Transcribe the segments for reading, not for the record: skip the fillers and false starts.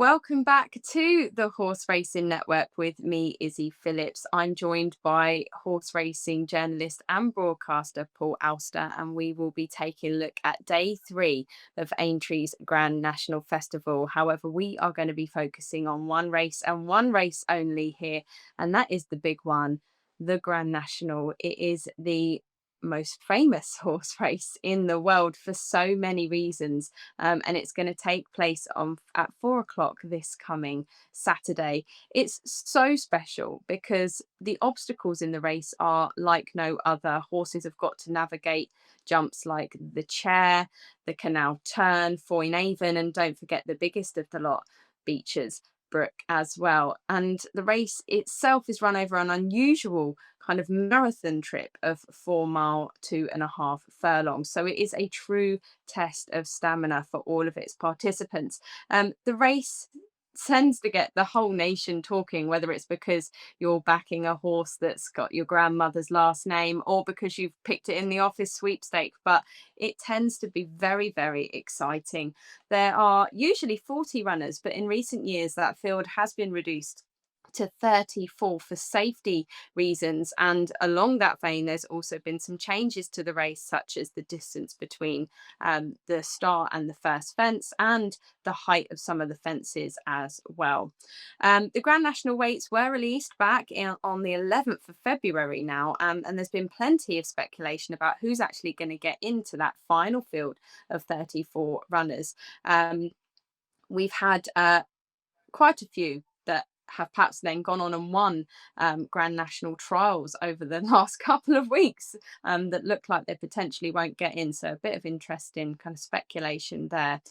Welcome back to the Horse Racing Network with me, Izzy Phillips. I'm joined by horse racing journalist and broadcaster Paul Auster, and we will be taking a look at day 3 of Aintree's Grand National Festival. However, we are going to be focusing on one race and one race only here, and that is the big one, the Grand National. It is the most famous horse race in the world for so many reasons, and it's going to take place on at 4 o'clock this coming Saturday. It's so special because the obstacles in the race are like no other. Horses have got to navigate jumps like the chair, the canal turn, Foynaven, and don't forget the biggest of the lot, Beecher's Brook as well. And the race itself is run over an unusual kind of marathon trip of 4 mile, 2.5 furlongs. So it is a true test of stamina for all of its participants. The race tends to get the whole nation talking, whether it's because you're backing a horse that's got your grandmother's last name or because you've picked it in the office sweepstake, but it tends to be very, very exciting. There are usually 40 runners, but in recent years that field has been reduced to 34 for safety reasons. And along that vein, there's also been some changes to the race, such as the distance between the start and the first fence and the height of some of the fences as well. The Grand National weights were released back on the 11th of February now, and there's been plenty of speculation about who's actually going to get into that final field of 34 runners. We've had quite a few that have perhaps then gone on and won Grand National trials over the last couple of weeks that look like they potentially won't get in. So a bit of interesting kind of speculation there.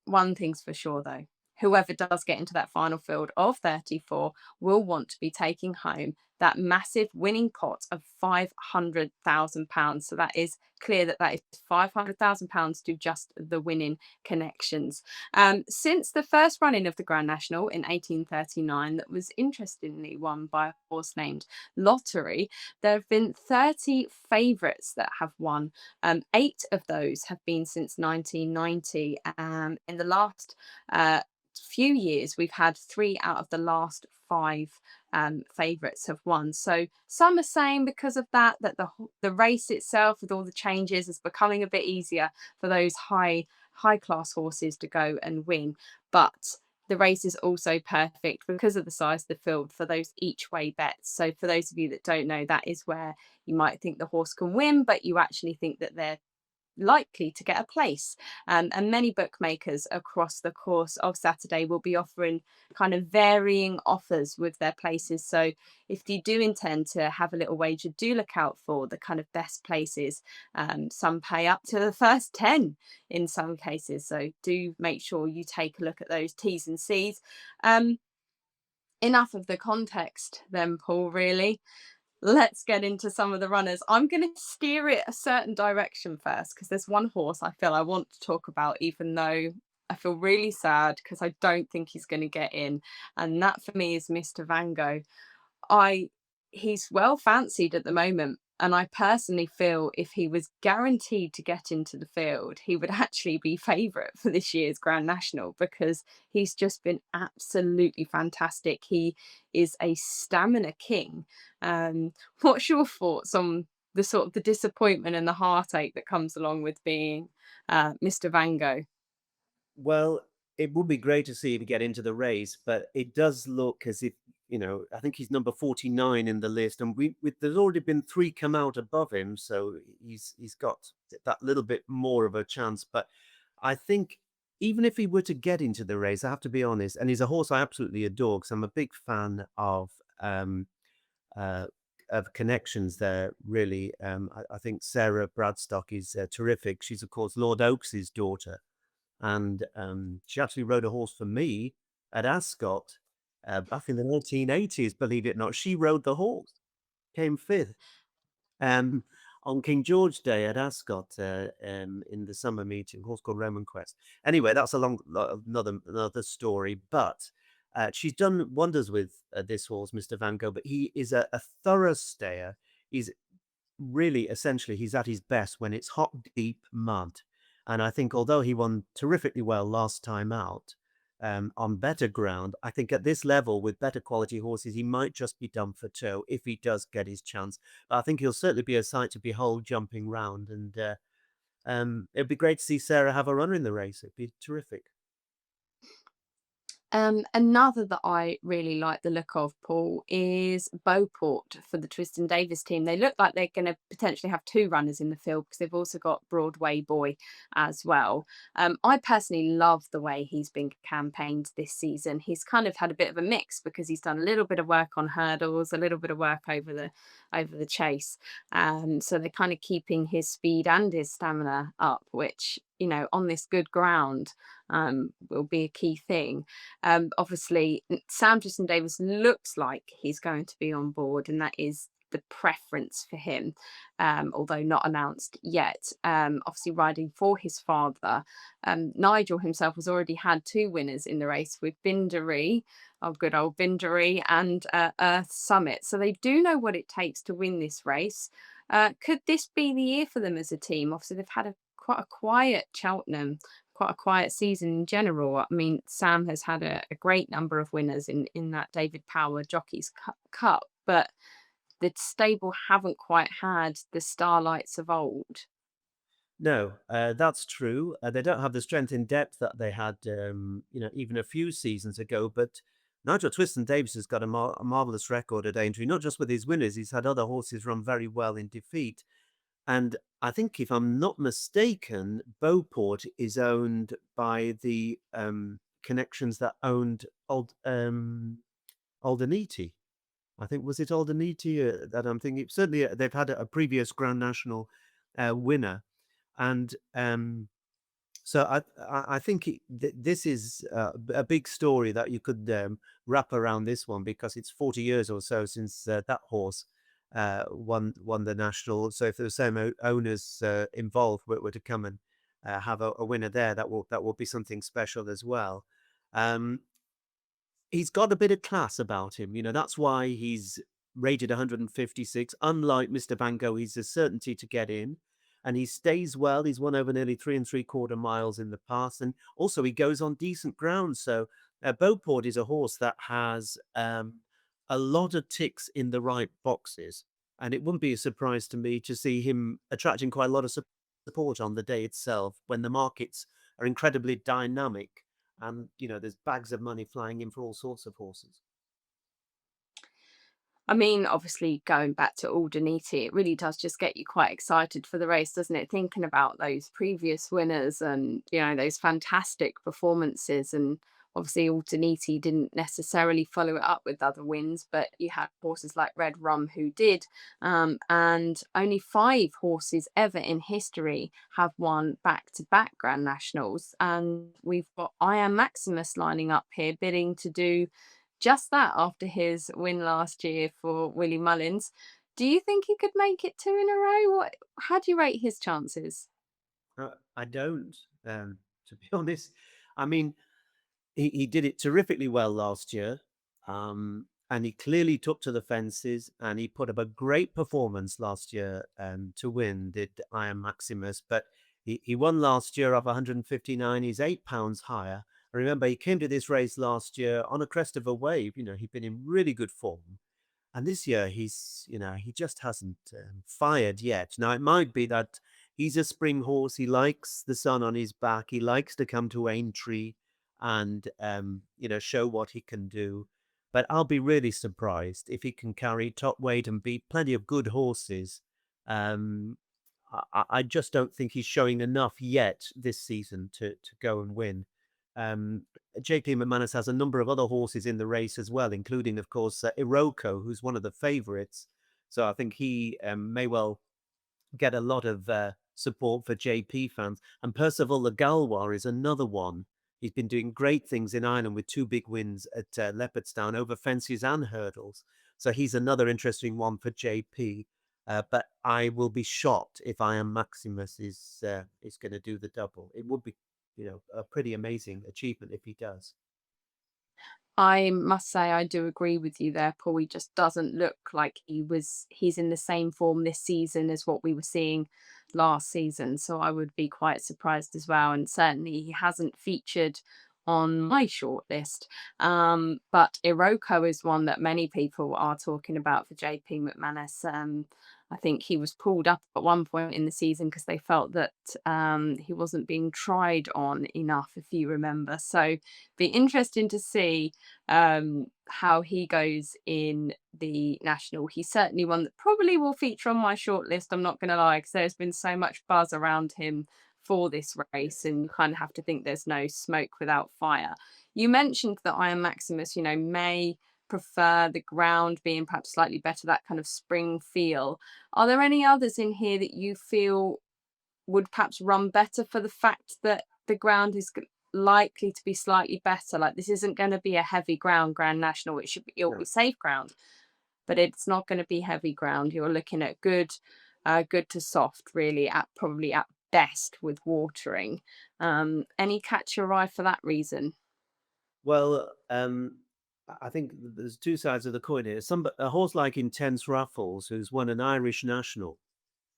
One thing's for sure, though. Whoever does get into that final field of 34 will want to be taking home that massive winning pot of £500,000. So that is clear that that is £500,000 to just the winning connections. Since the first running of the Grand National in 1839, that was interestingly won by a horse named Lottery, there have been 30 favourites that have won. 8 of those have been since 1990. In the last few years, we've had 3 out of the last 5 favourites have won. So some are saying because of that the race itself, with all the changes, is becoming a bit easier for those high class horses to go and win. But the race is also perfect because of the size of the field for those each way bets. So for those of you that don't know, that is where you might think the horse can win, but you actually think that they're likely to get a place. And many bookmakers across the course of Saturday will be offering kind of varying offers with their places. So if you do intend to have a little wager, do look out for the kind of best places. Some pay up to the first 10 in some cases. So do make sure you take a look at those T's and C's. Enough of the context then, Paul, really. Let's get into some of the runners. I'm going to steer it a certain direction first because there's one horse I feel I want to talk about, even though I feel really sad because I don't think he's going to get in. And that for me is Mr. Van Gogh. I He's well fancied at the moment, and I personally feel if he was guaranteed to get into the field, he would actually be favourite for this year's Grand National because he's just been absolutely fantastic. He is a stamina king. What's your thoughts on the sort of the disappointment and the heartache that comes along with being Mr. Van Gogh? Well, it would be great to see him get into the race, but it does look as if, I think he's number 49 in the list, and there's already been 3 come out above him, so he's got that little bit more of a chance. But I think even if he were to get into the race, I have to be honest, and he's a horse I absolutely adore because I'm a big fan uh, of connections there. Really, I think Sarah Bradstock is terrific. She's of course Lord Oakes's daughter, and she actually rode a horse for me at Ascot back in the 1980s, believe it or not. She rode the horse, came 5th um, on King George Day at Ascot in the summer meeting, a horse called Roman Quest. Anyway, that's a another story, but she's done wonders with this horse, Mr. Van Gogh, but he is a thorough stayer. He's really, essentially, he's at his best when it's hot, deep mud. And I think although he won terrifically well last time out, on better ground. I think at this level, with better quality horses, he might just be done for toe if he does get his chance. But I think he'll certainly be a sight to behold jumping round, and it'd be great to see Sarah have a runner in the race. It'd be terrific. Another that I really like the look of, Paul, is Beauport for the Twiston Davis team. They look like they're going to potentially have two runners in the field because they've also got Broadway Boy as well. I personally love the way he's been campaigned this season. He's kind of had a bit of a mix because he's done a little bit of work on hurdles, a little bit of work over the chase. So they're kind of keeping his speed and his stamina up, which on this good ground will be a key thing. Obviously, Sam Tristan Davis looks like he's going to be on board, and that is the preference for him, although not announced yet. Obviously, riding for his father, Nigel himself has already had two winners in the race with Bindery, oh, good old Bindery, and Earth Summit. So they do know what it takes to win this race. Could this be the year for them as a team? Obviously, they've had quite a quiet Cheltenham, quite a quiet season in general. I mean, Sam has had a great number of winners in that David Power Jockeys Cup, but the stable haven't quite had the starlights of old. No, that's true. They don't have the strength in depth that they had, even a few seasons ago. But Nigel Twiston Davis has got a marvelous record at Aintree, not just with his winners. He's had other horses run very well in defeat. And I think, if I'm not mistaken, Beauport is owned by the connections that owned Aldeniti. I think, was it Aldeniti that I'm thinking? Certainly, they've had a previous Grand National winner, and so I think this is a big story that you could wrap around this one, because it's 40 years or so since that horse won the national. So if the same owners involved were to come and have a winner there, that will be something special as well. Um, he's got a bit of class about him. That's why he's rated 156. Unlike Mr. Van Gogh, he's a certainty to get in. And he stays well. He's won over nearly 3 3/4 miles in the past. And also, he goes on decent ground. So, Beauport is a horse that has a lot of ticks in the right boxes. And it wouldn't be a surprise to me to see him attracting quite a lot of support on the day itself, when the markets are incredibly dynamic, and there's bags of money flying in for all sorts of horses. I mean, obviously, going back to Aldeniti, it really does just get you quite excited for the race, doesn't it? Thinking about those previous winners and, those fantastic performances. And obviously, Aldeniti didn't necessarily follow it up with other wins, but you had horses like Red Rum who did. And only five horses ever in history have won back to back Grand Nationals. And we've got I Am Maximus lining up here, bidding to do just that after his win last year for Willie Mullins. Do you think he could make it two in a row? How do you rate his chances? I don't, to be honest. I mean, he did it terrifically well last year, and he clearly took to the fences, and he put up a great performance last year to win. Did I Am Maximus, but he won last year off 159. He's £8 higher. I remember he came to this race last year on a crest of a wave. He'd been in really good form. And this year, he just hasn't fired yet. Now, it might be that he's a spring horse. He likes the sun on his back. He likes to come to Aintree and, show what he can do. But I'll be really surprised if he can carry top weight and beat plenty of good horses. Um, I just don't think he's showing enough yet this season to go and win. Um, JP McManus has a number of other horses in the race as well, including, of course, Iroko, who's one of the favourites. So I think he may well get a lot of support for JP fans. And Percival the Galwar is another one. He's been doing great things in Ireland with two big wins at Leopardstown over fences and hurdles. So he's another interesting one for JP. But I will be shocked if I Am Maximus is going to do the double. It would be, a pretty amazing achievement if he does. I must say I do agree with you there, Paul. He just doesn't look like he's in the same form this season as what we were seeing last season. So I would be quite surprised as well. And certainly he hasn't featured on my shortlist. But Iroko is one that many people are talking about for JP McManus. I think he was pulled up at one point in the season because they felt that he wasn't being tried on enough, if you remember. So, be interesting to see how he goes in the national. He's certainly one that probably will feature on my shortlist. I'm not going to lie, because there's been so much buzz around him for this race, and you kind of have to think there's no smoke without fire. You mentioned that Iron Maximus, may prefer the ground being perhaps slightly better, that kind of spring feel. Are there any others in here that you feel would perhaps run better for the fact that the ground is likely to be slightly better? Like, this isn't going to be a heavy Grand National. It'll Yeah. be safe ground, but it's not going to be heavy ground. You're looking at good to soft, really, at probably at best with watering. Any catch your eye for that reason? Well, I think there's two sides of the coin here. A horse like Intense Raffles, who's won an Irish national,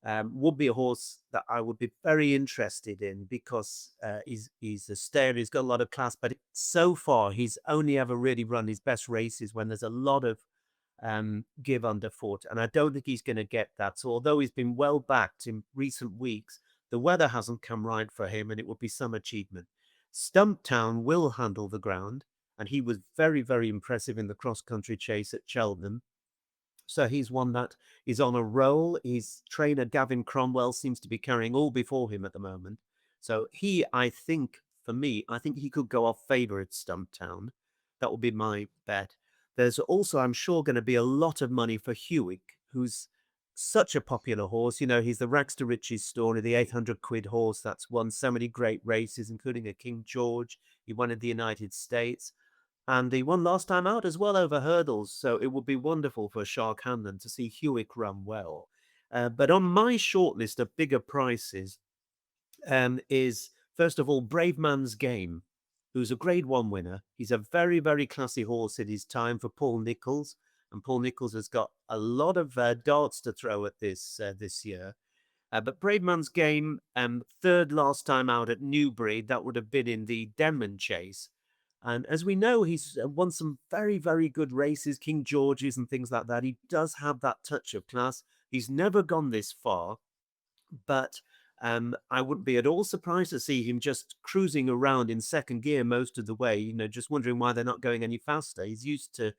would be a horse that I would be very interested in because he's a stayer. He's got a lot of class, but so far he's only ever really run his best races when there's a lot of give underfoot, and I don't think he's going to get that. So although he's been well backed in recent weeks, the weather hasn't come right for him, and it would be some achievement. Stumptown will handle the ground, and he was very, very impressive in the cross country chase at Cheltenham. So he's one that is on a roll. His trainer, Gavin Cromwell, seems to be carrying all before him at the moment. So I think, for me, I think he could go off favourite Stumptown. That would be my bet. There's also, I'm sure, going to be a lot of money for Hewick, who's such a popular horse. He's the rags to riches story, the 800 quid horse that's won so many great races, including a King George. He won in the United States. And he won last time out as well over hurdles, so it would be wonderful for Shark Hanlon to see Hewick run well. But on my shortlist of bigger prices is, first of all, Brave Man's Game, who's a Grade 1 winner. He's a very, very classy horse in his time for Paul Nicholls, and Paul Nicholls has got a lot of darts to throw at this year. But Brave Man's Game, third last time out at Newbury, that would have been in the Denman Chase. And as we know, he's won some very, very good races, King George's and things like that. He does have that touch of class. He's never gone this far, but I wouldn't be at all surprised to see him just cruising around in second gear most of the way, just wondering why they're not going any faster. He's used to,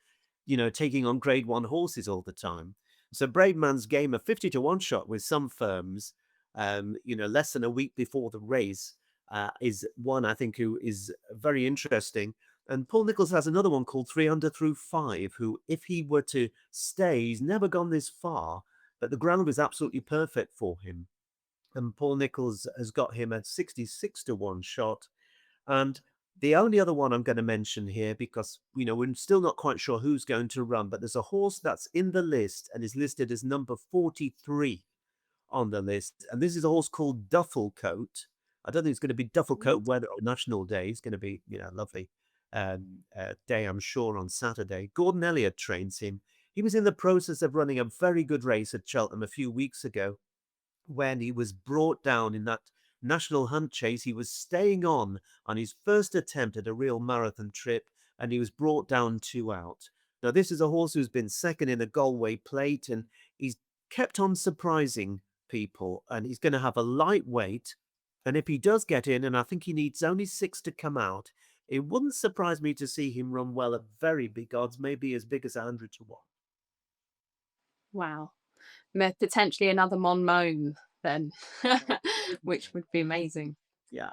taking on Grade 1 horses all the time. So Brave Man's Game, a 50 to 1 shot with some firms, less than a week before the race, is one I think who is very interesting. And Paul Nicholls has another one called 300 through 5, who, if he were to stay, he's never gone this far, but the ground was absolutely perfect for him. And Paul Nicholls has got him at 66 to 1 shot. And the only other one I'm going to mention here, because, we're still not quite sure who's going to run, but there's a horse that's in the list and is listed as number 43 on the list. And this is a horse called Dufflecoat. I don't think it's going to be Dufflecoat weather on National Day. It's going to be, lovely day, I'm sure, on Saturday. Gordon Elliott trains him. He was in the process of running a very good race at Cheltenham a few weeks ago when he was brought down in that national hunt chase. He was staying on his first attempt at a real marathon trip, and he was brought down 2 out. Now, this is a horse who's been second in a Galway plate, and he's kept on surprising people, and he's going to have a lightweight. And if he does get in, and I think he needs only 6 to come out, it wouldn't surprise me to see him run well at very big odds, maybe as big as 100 to 1. Wow. Potentially another Monmouth then, which would be amazing. Yeah.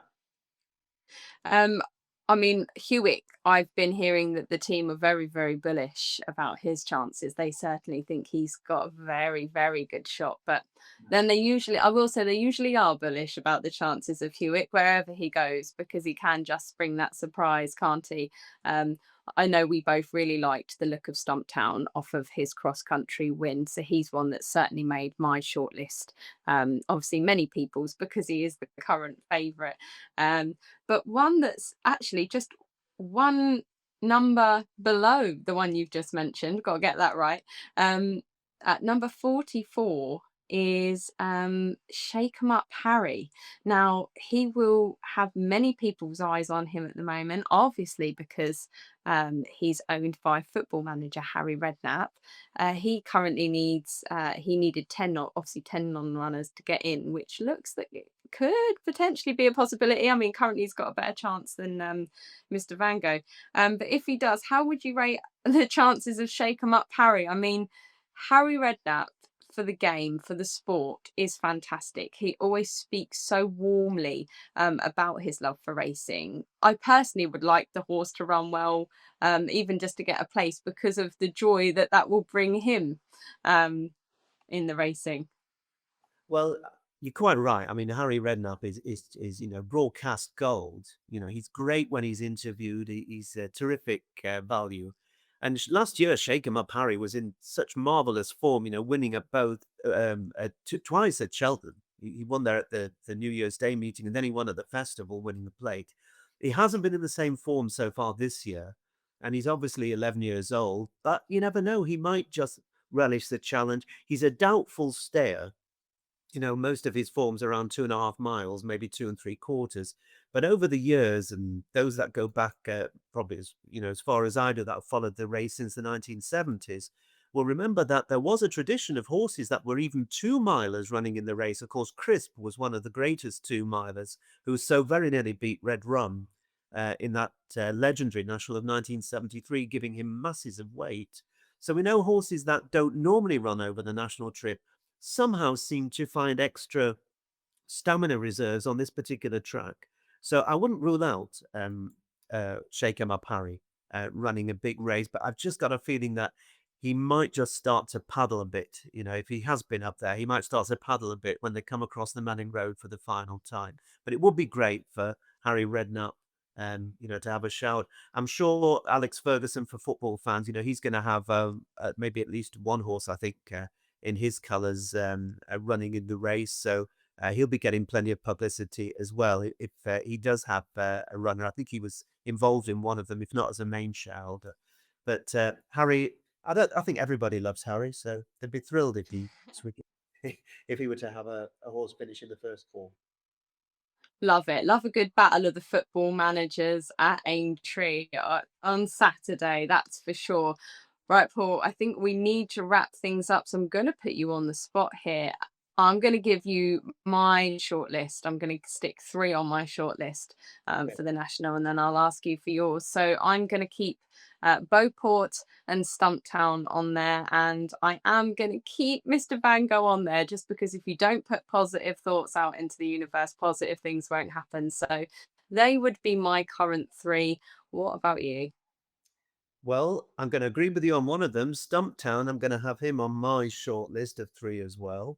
Um, I mean, Hewitt, I've been hearing that the team are very, very bullish about his chances. They certainly think he's got a very, very good shot. But then I will say, they usually are bullish about the chances of Hewitt wherever he goes, because he can just bring that surprise, can't he? Um, I know we both really liked the look of Stumptown off of his cross country win. So he's one that certainly made my shortlist. Obviously, many people's, because he is the current favourite. But one that's actually just one number below the one you've just mentioned, got to get that right. At number 44 is Shake 'em Up Harry. Now, he will have many people's eyes on him at the moment, obviously because he's owned by football manager Harry Redknapp. He currently he needed 10, obviously 10 non-runners to get in, which looks like it could potentially be a possibility. I mean, currently he's got a better chance than Mr. Van Gogh. But if he does, how would you rate the chances of Shake 'em Up Harry? I mean, Harry Redknapp for the game, for the sport, is fantastic. He always speaks so warmly about his love for racing. I personally would like the horse to run well, even just to get a place because of the joy that that will bring him um, in the racing. Well, you're quite right. I mean, Harry Redknapp is broadcast gold. He's great when he's interviewed. He's a terrific value. And last year, Shake 'Em Up Harry was in such marvelous form. Winning at both twice at Cheltenham. He won there at the New Year's Day meeting, and then he won at the festival, winning the plate. He hasn't been in the same form so far this year, and he's obviously 11 years old. But you never know; he might just relish the challenge. He's a doubtful stayer. Most of his forms around 2.5 miles, maybe two and three quarters. But over the years, and those that go back probably as far as I do, that have followed the race since the 1970s, will remember that there was a tradition of horses that were even 2 milers running in the race. Of course, Crisp was one of the greatest 2 milers, who so very nearly beat Red Rum in that legendary National of 1973, giving him masses of weight. So we know horses that don't normally run over the national trip somehow seem to find extra stamina reserves on this particular track. So I wouldn't rule out Shake 'Em Up Harry running a big race, but I've just got a feeling that he might just start to paddle a bit. If he has been up there, he might start to paddle a bit when they come across the Manning Road for the final time. But it would be great for Harry Redknapp, to have a shout. I'm sure Alex Ferguson, for football fans, he's going to have maybe at least one horse, I think, in his colours running in the race. So he'll be getting plenty of publicity as well if he does have a runner. I think he was involved in one of them, if not as a main shareholder. But Harry, I think everybody loves Harry, so they'd be thrilled if if he were to have a horse finish in the first four. Love it. Love a good battle of the football managers at Aintree on Saturday, that's for sure. Right, Paul, I think we need to wrap things up. So I'm going to put you on the spot here. I'm going to give you my shortlist. I'm going to stick three on my shortlist Okay. for the national, and then I'll ask you for yours. So I'm going to keep Beauport and Stumptown on there, and I am going to keep Mr. Van Gogh on there just because if you don't put positive thoughts out into the universe, positive things won't happen. So they would be my current three. What about you? Well, I'm going to agree with you on one of them. Stumptown, I'm going to have him on my short list of three as well,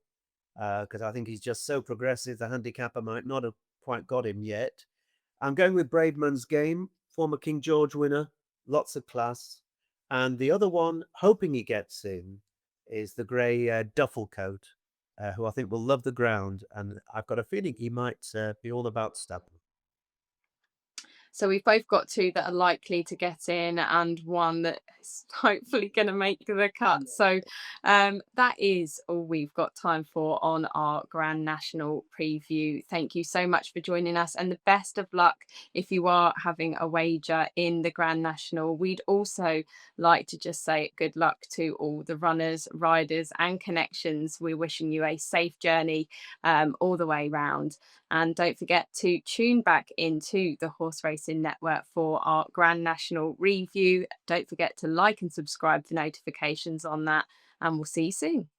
because I think he's just so progressive. The handicapper might not have quite got him yet. I'm going with Braveman's Game, former King George winner, lots of class. And the other one, hoping he gets in, is the grey duffel coat, who I think will love the ground. And I've got a feeling he might be all about stubborn. So we've both got two that are likely to get in and one that is hopefully going to make the cut. So that is all we've got time for on our Grand National preview. Thank you so much for joining us and the best of luck if you are having a wager in the Grand National. We'd also like to just say good luck to all the runners, riders, and connections. We're wishing you a safe journey all the way round. And don't forget to tune back into the Horse Racing Network for our Grand National review. Don't forget to like and subscribe for notifications on that. And we'll see you soon.